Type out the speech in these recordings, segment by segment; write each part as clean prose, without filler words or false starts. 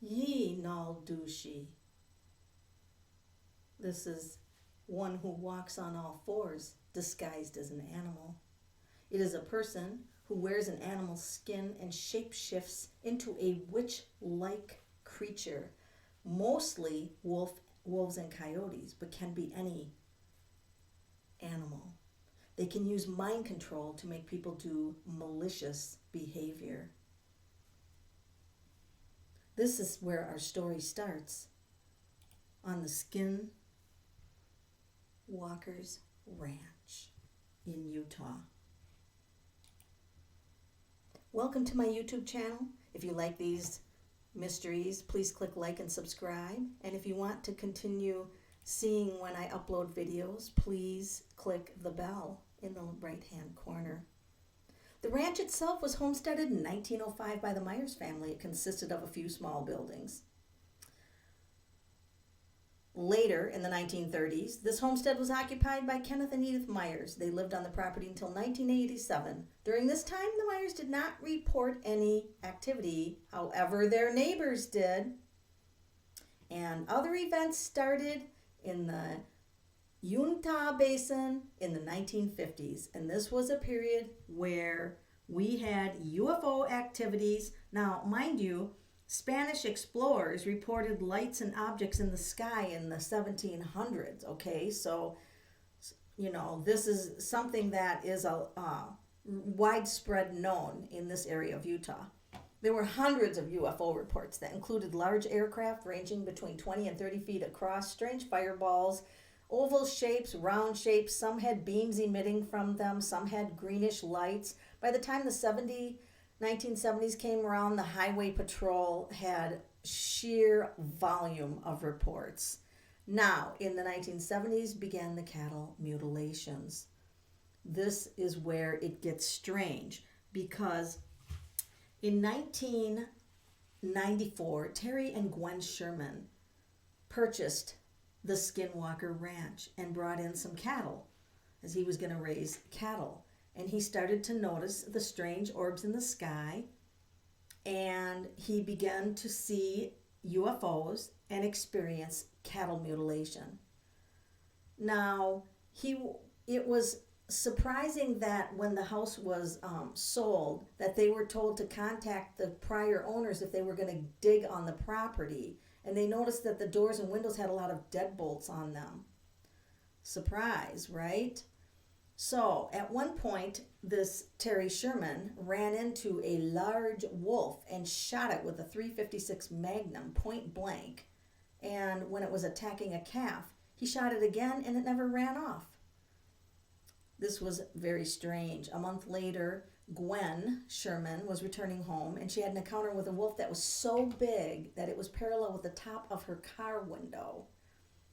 Ye nal dushi. This is one who walks on all fours, disguised as an animal. It is a person who wears an animal's skin and shapeshifts into a witch-like creature, mostly wolves and coyotes, but can be any animal. They can use mind control to make people do malicious behavior. This is where our story starts, on the Skinwalkers Ranch in Utah. Welcome to my YouTube channel. If you like these mysteries, please click like and subscribe. And if you want to continue seeing when I upload videos, please click the bell in the right-hand corner. The ranch itself was homesteaded in 1905 by the Myers family. It consisted of a few small buildings. Later, in the 1930s, this homestead was occupied by Kenneth and Edith Myers. They lived on the property until 1987. During this time, the Myers did not report any activity. However, their neighbors did. And other events started in the Uinta Basin in the 1950s. And this was a period where we had UFO activities. Now, mind you, Spanish explorers reported lights and objects in the sky in the 1700s, okay? So, you know, this is something that is widespread known in this area of Utah. There were hundreds of UFO reports that included large aircraft ranging between 20 and 30 feet across, strange fireballs, oval shapes, round shapes. Some had beams emitting from them. Some had greenish lights. By the time the 1970s came around, the Highway Patrol had sheer volume of reports. Now, in the 1970s began the cattle mutilations. This is where it gets strange because in 1994, Terry and Gwen Sherman purchased the Skinwalker Ranch and brought in some cattle as he was going to raise cattle. And he started to notice the strange orbs in the sky, and he began to see UFOs and experience cattle mutilation. Now, it was surprising that when the house was sold, that they were told to contact the prior owners if they were going to dig on the property. And they noticed that the doors and windows had a lot of deadbolts on them. Surprise, right? So at one point, this Terry Sherman ran into a large wolf and shot it with a .356 Magnum point blank. And when it was attacking a calf, he shot it again and it never ran off. This was very strange. A month later, Gwen Sherman was returning home and she had an encounter with a wolf that was so big that it was parallel with the top of her car window.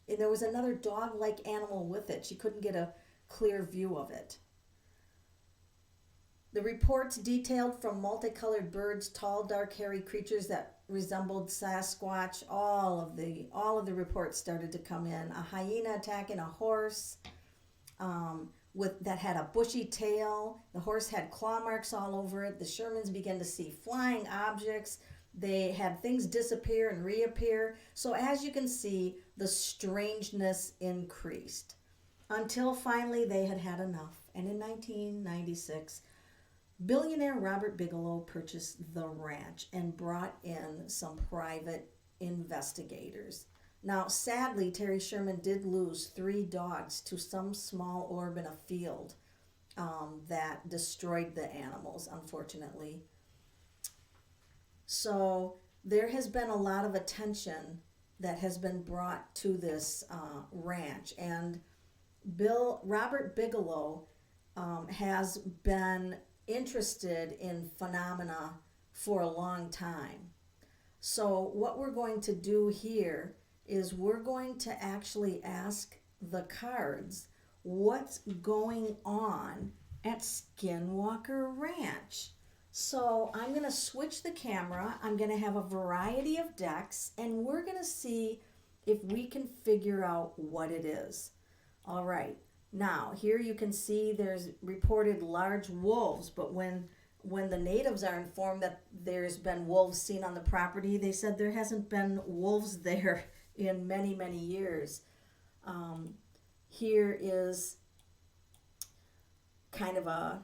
And there was another dog-like animal with it. She couldn't get a clear view of it. The reports detailed from multicolored birds, tall, dark, hairy creatures that resembled Sasquatch. All of the reports started to come in. A hyena attacking a horse that had a bushy tail. The horse had claw marks all over it. The Shermans began to see flying objects. They had things disappear and reappear. So as you can see, the strangeness increased until finally they had had enough. And in 1996, billionaire Robert Bigelow purchased the ranch and brought in some private investigators. Now, sadly, Terry Sherman did lose 3 dogs to some small orb in a field that destroyed the animals, unfortunately. So there has been a lot of attention that has been brought to this ranch, and Robert Bigelow has been interested in phenomena for a long time. So what we're going to do here is we're going to actually ask the cards what's going on at Skinwalker Ranch. So I'm going to switch the camera. I'm going to have a variety of decks, and we're going to see if we can figure out what it is. All right. Now, here you can see there's reported large wolves, but when when the natives are informed that there's been wolves seen on the property, they said there hasn't been wolves there in many, many years. Here is kind of a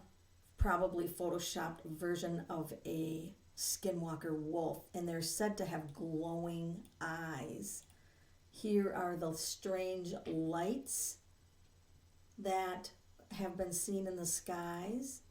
probably photoshopped version of a Skinwalker wolf, and they're said to have glowing eyes. Here are the strange lights that have been seen in the skies.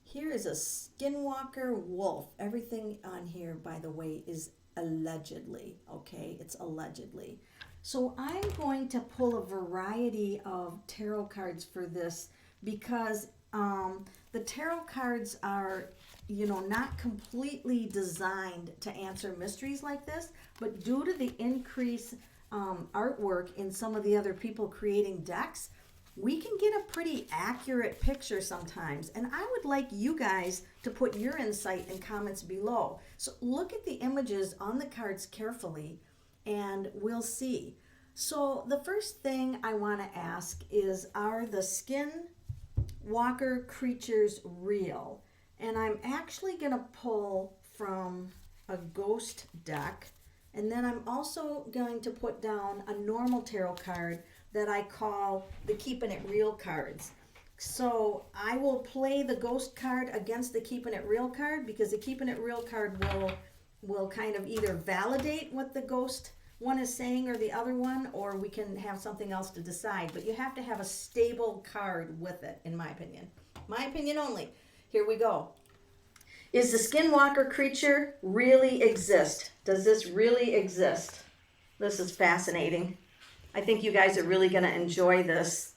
Here is a Skinwalker wolf. Everything on here, by the way, is allegedly, okay? It's allegedly. So I'm going to pull a variety of tarot cards for this because the tarot cards are, not completely designed to answer mysteries like this, but due to the increased artwork in some of the other people creating decks, we can get a pretty accurate picture sometimes. And I would like you guys to put your insight in comments below. So look at the images on the cards carefully and we'll see. So the first thing I want to ask is, are the Skinwalker creatures real? And I'm actually going to pull from a ghost deck, and then I'm also going to put down a normal tarot card that I call the Keeping It Real cards. So I will play the ghost card against the Keeping It Real card, because the Keeping It Real card will kind of either validate what the ghost one is saying or the other one, or we can have something else to decide. But you have to have a stable card with it, in my opinion. My opinion only. Here we go. Is the Skinwalker creature really exist? Does this really exist? This is fascinating. I think you guys are really going to enjoy this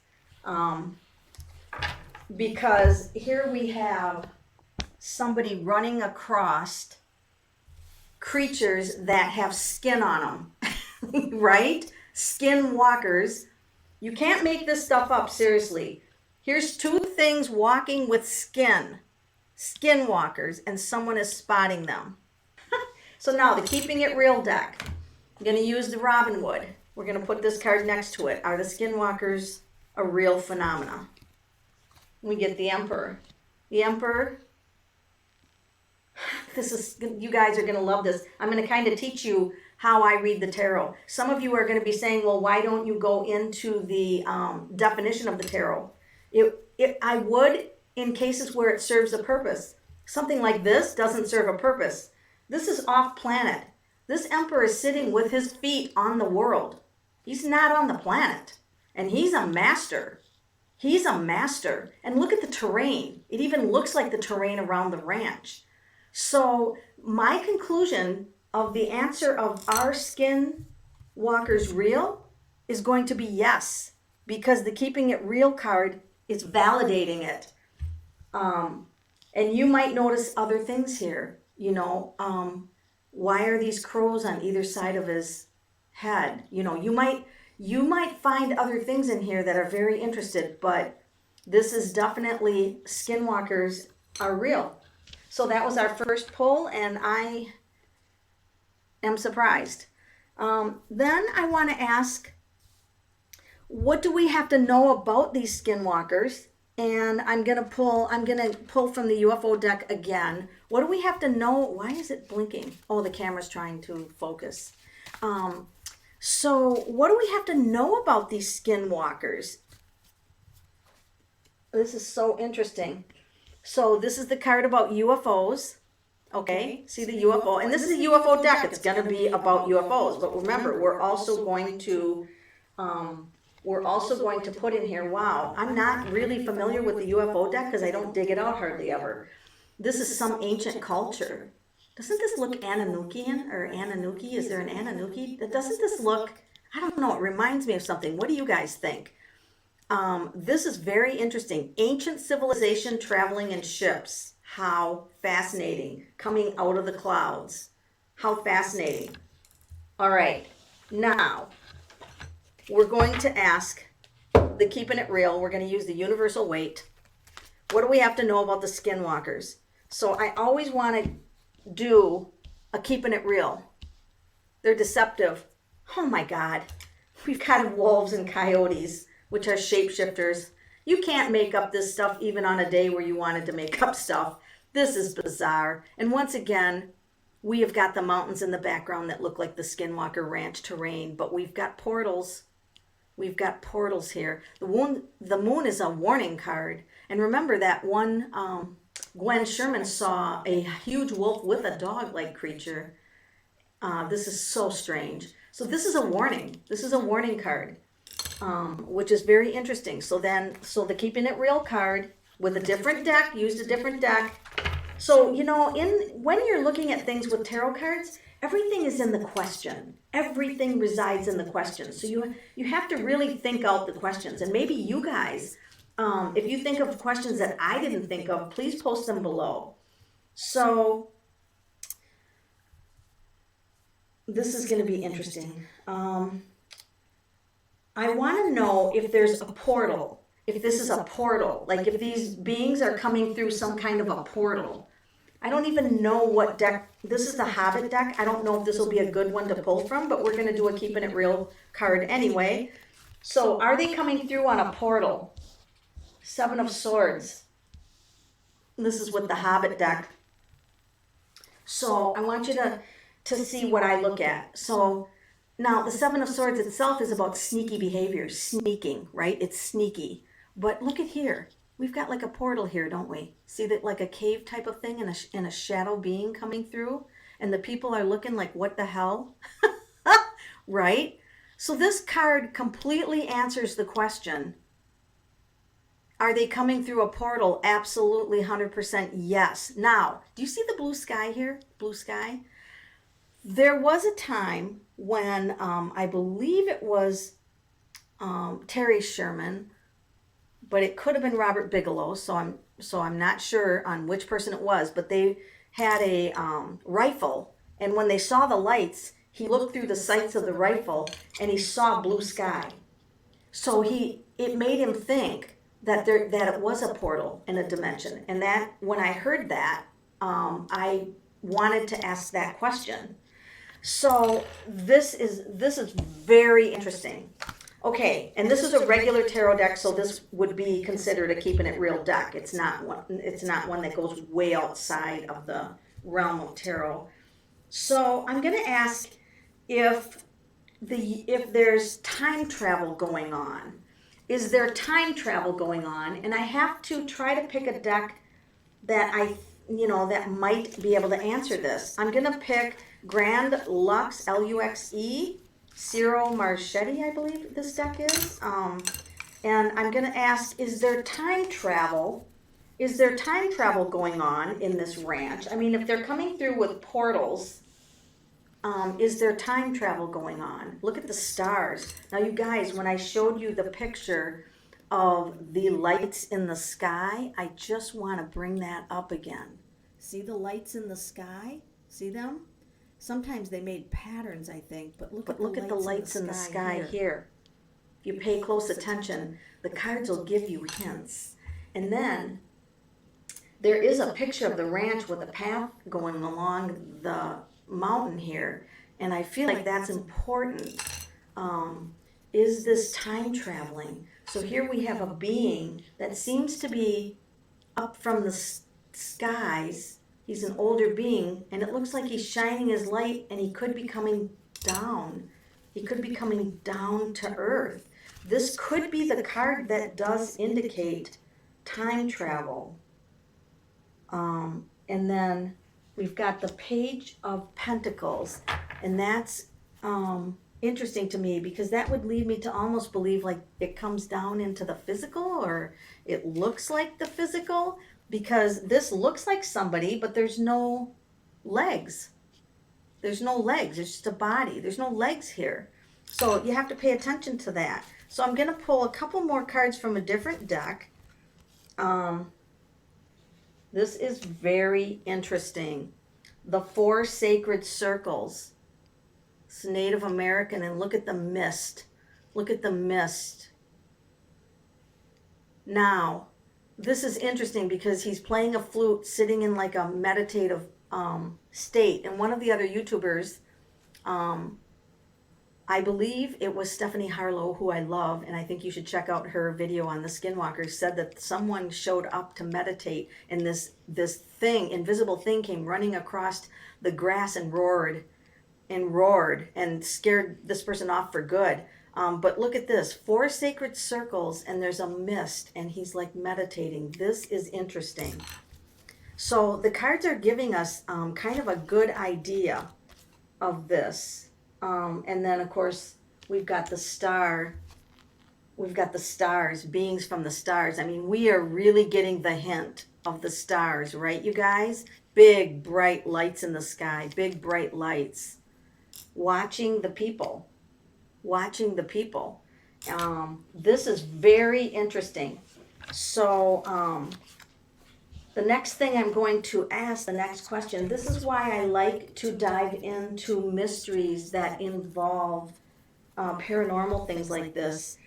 because here we have somebody running across creatures that have skin on them, right? Skinwalkers. You can't make this stuff up, seriously. Here's two things walking with skin. Skinwalkers, and someone is spotting them. So now the Keeping It Real deck. I'm going to use the Robin Wood. We're going to put this card next to it. Are the Skinwalkers a real phenomena? We get the Emperor. The Emperor. You guys are going to love this. I'm going to kind of teach you how I read the tarot. Some of you are going to be saying, well, why don't you go into the definition of the tarot? I would, in cases where it serves a purpose. Something like this doesn't serve a purpose. This is off planet. This Emperor is sitting with his feet on the world. He's not on the planet. And he's a master. He's a master. And look at the terrain. It even looks like the terrain around the ranch. So my conclusion of the answer of are Skinwalkers real is going to be yes. Because the Keeping It Real card is validating it. And you might notice other things here. Why are these crows on either side of his head? You might find other things in here that are very interested, but this is definitely Skinwalkers are real. So that was our first pull, and I am surprised. Then I want to ask, what do we have to know about these Skinwalkers? And I'm gonna pull from the UFO deck again. What do we have to know? Why is it blinking? Oh, the camera's trying to focus. So what do we have to know about these Skinwalkers? This is so interesting. So this is the card about UFOs. Okay, see the UFO, and this is a UFO deck. It's gonna be about UFOs, but remember, we're also going to put in here, wow, I'm not really familiar with the UFO deck because I don't dig it out hardly ever. This is some ancient culture. Doesn't this look Ananukian or Ananuki? Is there an Ananuki? Doesn't this look, I don't know, it reminds me of something. What do you guys think? This is very interesting. Ancient civilization traveling in ships. How fascinating. Coming out of the clouds. How fascinating. All right, now we're going to ask the Keeping It Real. We're going to use the universal weight. What do we have to know about the Skinwalkers? So I always want to do a Keeping It Real. They're deceptive. Oh my God. We've got wolves and coyotes, which are shapeshifters. You can't make up this stuff even on a day where you wanted to make up stuff. This is bizarre. And once again, we have got the mountains in the background that look like the Skinwalker Ranch terrain, but we've got portals. We've got portals here. The moon is a warning card. And remember that one, Gwen Sherman saw a huge wolf with a dog-like creature. This is so strange. So this is a warning. This is a warning card, which is very interesting. So the Keeping It Real card with a different deck, used a different deck. So, you know, when you're looking at things with tarot cards, everything is in the question. Everything resides in the question. So you have to really think out the questions. And maybe you guys, if you think of questions that I didn't think of, please post them below. So this is going to be interesting. I want to know if there's a portal. If this is a portal, like if these beings are coming through some kind of a portal. I don't even know what deck, this is the Hobbit deck. I don't know if this will be a good one to pull from, but we're going to do a Keeping It Real card anyway. So are they coming through on a portal? Seven of Swords. This is with the Hobbit deck. So I want you to see what I look at. So now the Seven of Swords itself is about sneaky behavior, sneaking, right? It's sneaky. But look at here. We've got like a portal here, don't we? See that, like a cave type of thing and a shadow being coming through? And the people are looking like, what the hell? Right? So this card completely answers the question. Are they coming through a portal? Absolutely, 100% yes. Now, do you see the blue sky here? Blue sky? There was a time when I believe it was Terry Sherman, but it could have been Robert Bigelow, so I'm not sure on which person it was, but they had a rifle, and when they saw the lights, he looked through the sights of the rifle and he saw blue sky. So it made him think that it was a portal in a dimension. And that when I heard that, I wanted to ask that question. So this is very interesting. Okay, and this is a regular tarot deck, so this would be considered a Keeping It Real deck. It's not one that goes way outside of the realm of tarot. So I'm going to ask if there's time travel going on. Is there time travel going on? And I have to try to pick a deck that that might be able to answer this. I'm going to pick Grand Lux, Luxe, Ciro Marchetti, I believe this deck is. And I'm going to ask, is there time travel? Is there time travel going on in this ranch? I mean, if they're coming through with portals, is there time travel going on? Look at the stars. Now, you guys, when I showed you the picture of the lights in the sky, I just want to bring that up again. See the lights in the sky? See them? Sometimes they made patterns, I think, but look at the lights in the sky here. If you pay close attention, the cards will give you hints. And then there is a picture of the ranch with a path going along the mountain here, and I feel like that's important. Is this time traveling? So here we have a being that seems to be up from the skies. He's an older being, and it looks like he's shining his light, and he could be coming down. He could be coming down to earth. This could be the card that does indicate time travel. And then we've got the Page of Pentacles, and that's interesting to me because that would lead me to almost believe like it comes down into the physical, or it looks like the physical, because this looks like somebody, but there's no legs. There's no legs. It's just a body. There's no legs here. So you have to pay attention to that. So I'm going to pull a couple more cards from a different deck. This is very interesting. The Four Sacred Circles. It's Native American, and look at the mist. Look at the mist. Now, this is interesting because he's playing a flute, sitting in like a meditative state. And one of the other YouTubers I believe it was Stephanie Harlow, who I love, and I think you should check out her video on the Skinwalkers, said that someone showed up to meditate, and this thing, invisible thing, came running across the grass and roared and scared this person off for good. But look at this, 4 sacred circles, and there's a mist, and he's like meditating. This is interesting. So the cards are giving us kind of a good idea of this. And then, of course, we've got the star. We've got the stars, beings from the stars. I mean, we are really getting the hint of the stars, right, you guys? Big, bright lights in the sky, big, bright lights. Watching the people. Watching the people. This is very interesting. So, the next thing I'm going to ask, the next question, this is why I like to dive into mysteries that involve paranormal things like this.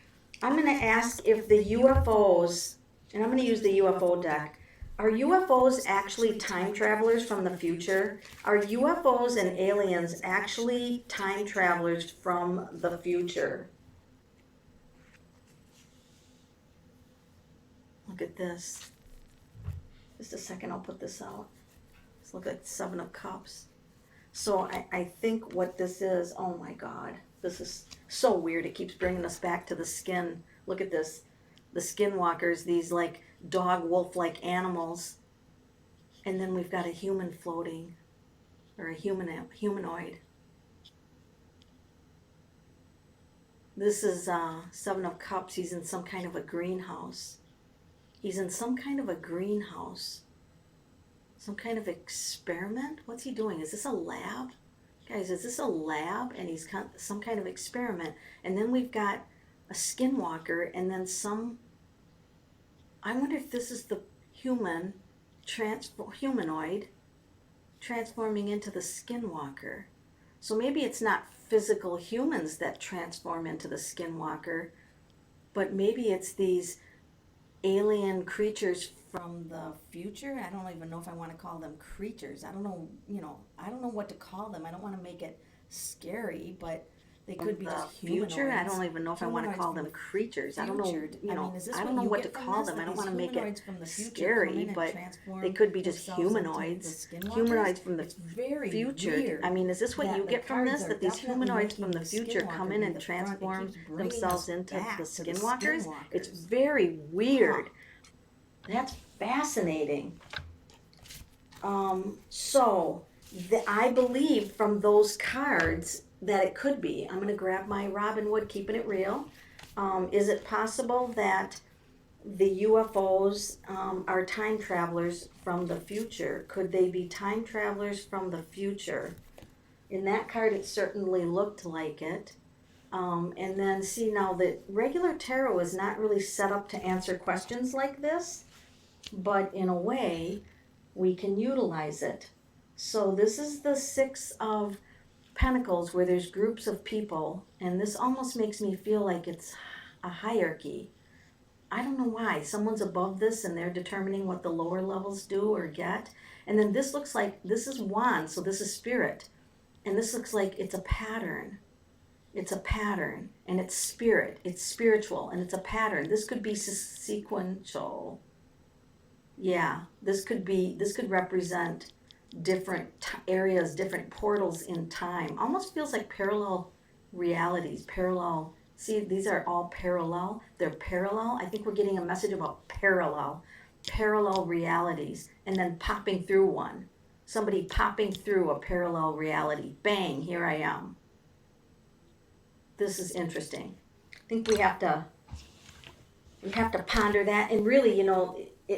I'm going to ask if the UFOs, and I'm going to use the UFO deck, are UFOs actually time travelers from the future? Are UFOs and aliens actually time travelers from the future? Look at this. Just a second, I'll put this out. Let's look at 7 of Cups. So I think what this is, oh my God, this is so weird. It keeps bringing us back to the skin. Look at this. The Skinwalkers, these like dog, wolf-like animals. And then we've got a human floating, or a humanoid. This is 7 of Cups. He's in some kind of a greenhouse. He's in some kind of a greenhouse. Some kind of experiment? What's he doing? Is this a lab? Guys, is this a lab? And he's some kind of experiment. And then we've got a Skinwalker, and then some... I wonder if this is the humanoid transforming into the Skinwalker. So maybe it's not physical humans that transform into the Skinwalker, but maybe it's these alien creatures from the future. I don't even know if I want to call them creatures. I don't know, I don't know what to call them. I don't want to make it scary, but they could be just future. I don't even know if I want to call them creatures. I don't know, I don't know what to call them. I don't want to make it scary, but they could be just humanoids. Humanoids from the future. I mean, is this what you get from this? That these humanoids from the future come in and transform themselves into the Skinwalkers? It's very weird. That's fascinating. I believe from those cards that it could be. I'm going to grab my Robin Wood, keeping it real. Is it possible that the UFOs are time travelers from the future? Could they be time travelers from the future? In that card, it certainly looked like it. And then see, now the regular tarot is not really set up to answer questions like this, but in a way, we can utilize it. So this is the 6 of Pentacles, where there's groups of people, and this almost makes me feel like it's a hierarchy. I don't know why. Someone's above this and they're determining what the lower levels do or get. And then this looks like, this is Wand, so this is spirit. And this looks like it's a pattern. It's a pattern, and it's spirit. It's spiritual, and it's a pattern. This could be sequential. Yeah, this could represent different areas, different portals in time. Almost feels like parallel realities, parallel. See, these are all parallel. They're parallel. I think we're getting a message about parallel realities, and then popping through one. Somebody popping through a parallel reality. Bang, here I am. This is interesting. I think we have to ponder that, and really,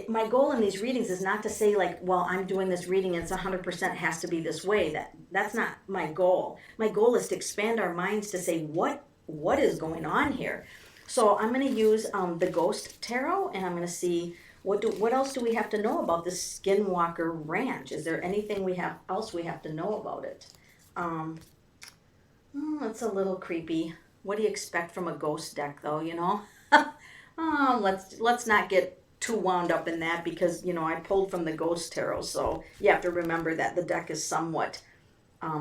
my goal in these readings is not to say like, well, I'm doing this reading and it's 100% has to be this way. That's not my goal. My goal is to expand our minds to say what is going on here. So I'm going to use the Ghost Tarot, and I'm going to see what else do we have to know about this Skinwalker Ranch. Is there anything else we have to know about it? It's a little creepy. What do you expect from a ghost deck, though? Let's not get too wound up in that, because I pulled from the Ghost Tarot, so you have to remember that the deck is somewhat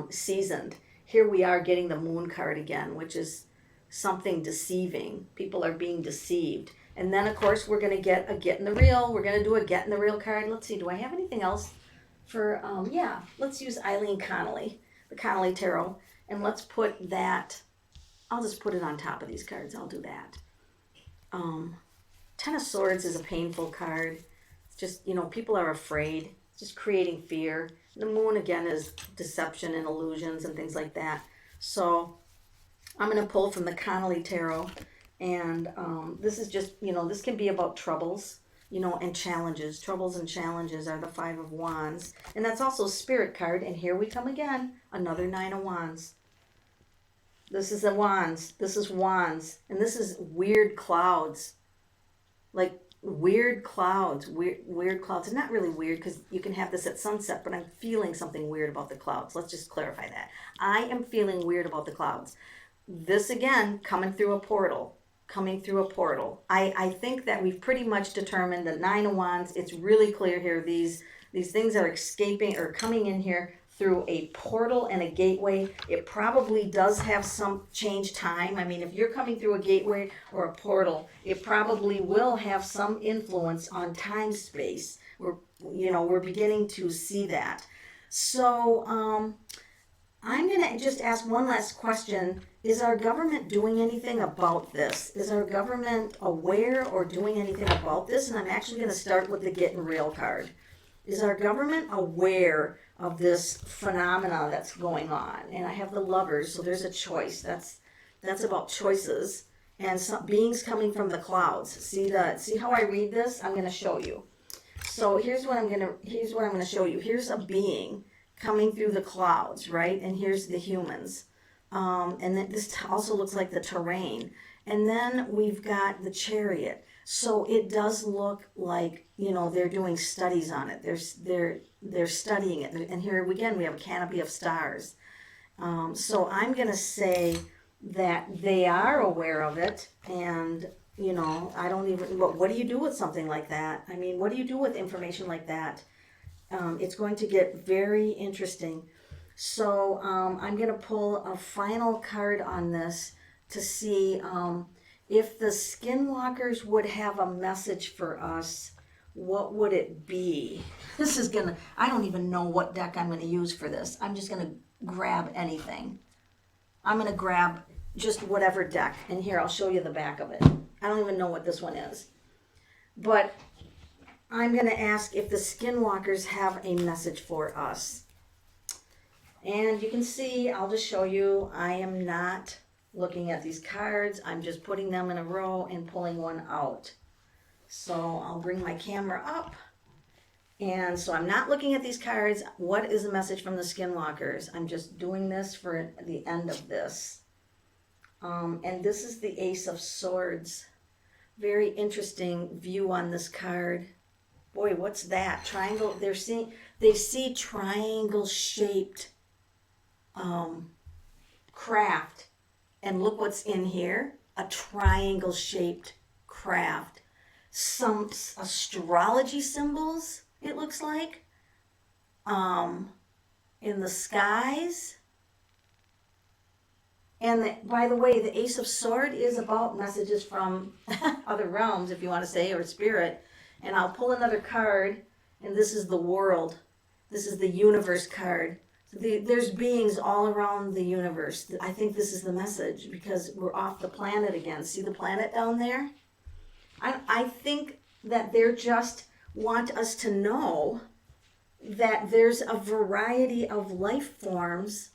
seasoned. here we are getting the moon card again, which is something deceiving. People are being deceived. And then, of course, we're going to get a get in the real. We're going to do a get in the real card. Let's see, do I have anything else for, yeah, let's use Eileen Connolly, the Connolly Tarot. And let's put that, I'll just put it on top of these cards. I'll do that. Ten of Swords is a painful card. It's just, people are afraid. It's just creating fear. The moon, again, is deception and illusions and things like that. So I'm going to pull from the Connolly Tarot. And this is just, this can be about troubles, and challenges. Troubles and challenges are the Five of Wands. And that's also a Spirit card. And here we come again, another Nine of Wands. This is the Wands. This is Wands. And this is weird clouds. Like weird clouds. Weird clouds. It's not really weird because you can have this at sunset, but I'm feeling something weird about the clouds. Let's just clarify that. I am feeling weird about the clouds. This, again, coming through a portal. I think that we've pretty much determined the Nine of Wands. It's really clear here. These things are escaping or coming in here through a portal and a gateway. It probably does have some change time. I mean, if you're coming through a gateway or a portal, it probably will have some influence on time space. We're beginning to see that. So I'm going to just ask one last question. Is our government doing anything about this? Is our government aware or doing anything about this? And I'm actually going to start with the Getting Real card. Is our government aware of this phenomena that's going on? And I have the Lovers, so there's a choice. That's about choices and some beings coming from the clouds. See how I read this? I'm going to show you. So here's what I'm going to show you. Here's a being coming through the clouds, right? And here's the humans. And then this also looks like the terrain. And then we've got the Chariot. So it does look like, they're doing studies on it. They're studying it. And here again, we have a canopy of stars. So I'm going to say that they are aware of it. And, I don't even, what do you do with something like that? I mean, what do you do with information like that? It's going to get very interesting. So I'm going to pull a final card on this to see if the Skinwalkers would have a message for us. What would it be? I don't even know what deck I'm going to use for this. I'm just going to grab anything. I'm going to grab just whatever deck. And here, I'll show you the back of it. I don't even know what this one is. But I'm going to ask if the Skinwalkers have a message for us. And you can see, I'll just show you, I am not looking at these cards. I'm just putting them in a row and pulling one out. So I'll bring my camera up. And so I'm not looking at these cards. What is the message from the Skinwalkers? I'm just doing this for the end of this. And this is the Ace of Swords. Very interesting view on this card. Boy, what's that? Triangle. They see triangle-shaped craft. And look what's in here. A triangle-shaped craft. Some astrology symbols, it looks like, in the skies. And by the way, the Ace of Swords is about messages from other realms, if you want to say, or spirit. And I'll pull another card, and this is the World. This is the Universe card. There's beings all around the universe. I think this is the message, because we're off the planet again. See the planet down there? I think that they just want us to know that there's a variety of life forms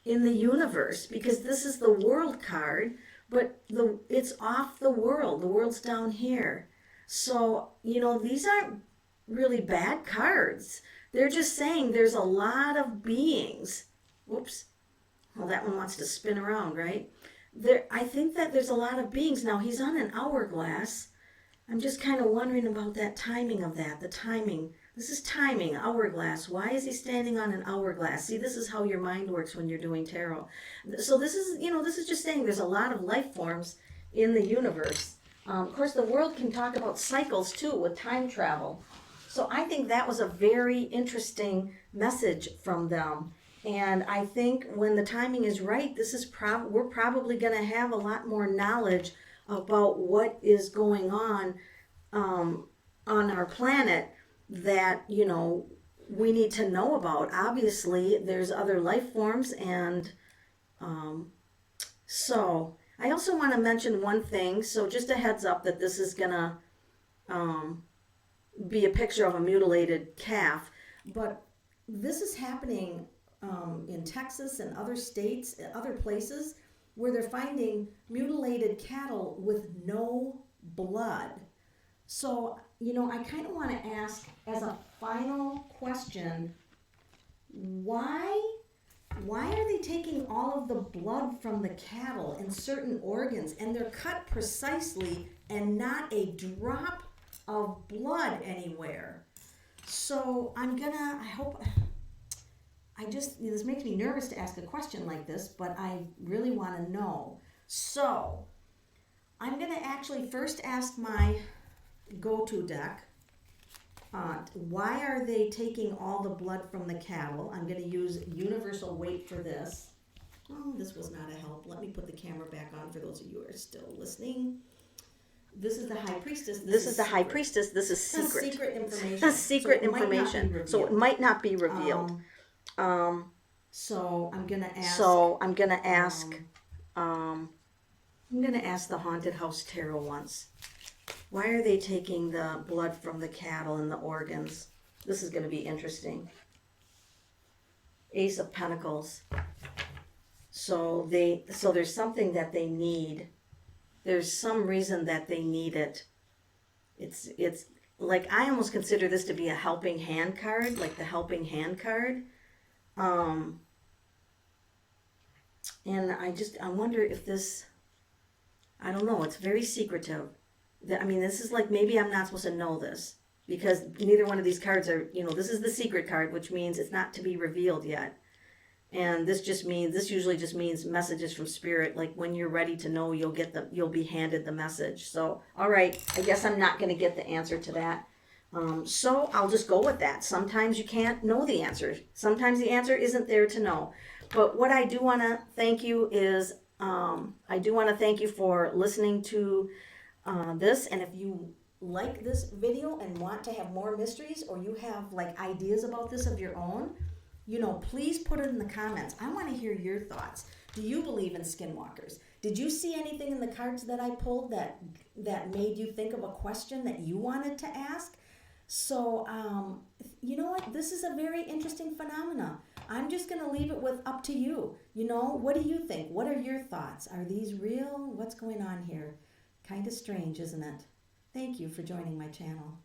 in the universe, because this is the World card, but it's off the world. The world's down here. So, these aren't really bad cards. They're just saying there's a lot of beings. Whoops. Well, that one wants to spin around, right? I think that there's a lot of beings. Now, he's on an hourglass. I'm just kind of wondering about that timing of that. The timing. This is timing, hourglass. Why is he standing on an hourglass? See, this is how your mind works when you're doing tarot. So this is just saying there's a lot of life forms in the universe. Of course, the World can talk about cycles, too, with time travel. So I think that was a very interesting message from them. And I think when the timing is right, this is we're probably going to have a lot more knowledge about what is going on our planet that, you know, we need to know about. Obviously, there's other life forms, and so I also want to mention one thing. So just a heads up that this is going to be a picture of a mutilated calf, but this is happening in Texas and other states, other places, where they're finding mutilated cattle with no blood. So, you know, I kind of want to ask as a final question, why are they taking all of the blood from the cattle in certain organs, and they're cut precisely and not a drop of blood anywhere? So this makes me nervous to ask a question like this, but I really want to know. So I'm going to actually first ask my go-to deck, why are they taking all the blood from the cattle? I'm going to use universal weight for this. Oh, this was not a help. Let me put the camera back on for those of you who are still listening. This is the High Priestess. This is the High Priestess. This is secret. This is secret information. Secret information. So it might not be revealed. So I'm gonna ask. I'm gonna ask the Haunted House Tarot once. Why are they taking the blood from the cattle and the organs? This is gonna be interesting. Ace of Pentacles. So there's something that they need. There's some reason that they need it. It's like, I almost consider this to be a helping hand card, like the helping hand card. And I wonder if this, I don't know, it's very secretive. I mean, this is like, maybe I'm not supposed to know this, because neither one of these cards are, you know, this is the secret card, which means it's not to be revealed yet. And this usually just means messages from spirit, like when you're ready to know, you'll be handed the message. So, all right, I guess I'm not going to get the answer to that. So I'll just go with that. Sometimes you can't know the answer. Sometimes the answer isn't there to know. But what I do want to thank you is, I do want to thank you for listening to this. And if you like this video and want to have more mysteries, or you have like ideas about this of your own, you know, please put it in the comments. I want to hear your thoughts. Do you believe in skinwalkers? Did you see anything in the cards that I pulled that made you think of a question that you wanted to ask? So, you know what? This is a very interesting phenomena. I'm just going to leave it with up to you. You know, what do you think? What are your thoughts? Are these real? What's going on here? Kind of strange, isn't it? Thank you for joining my channel.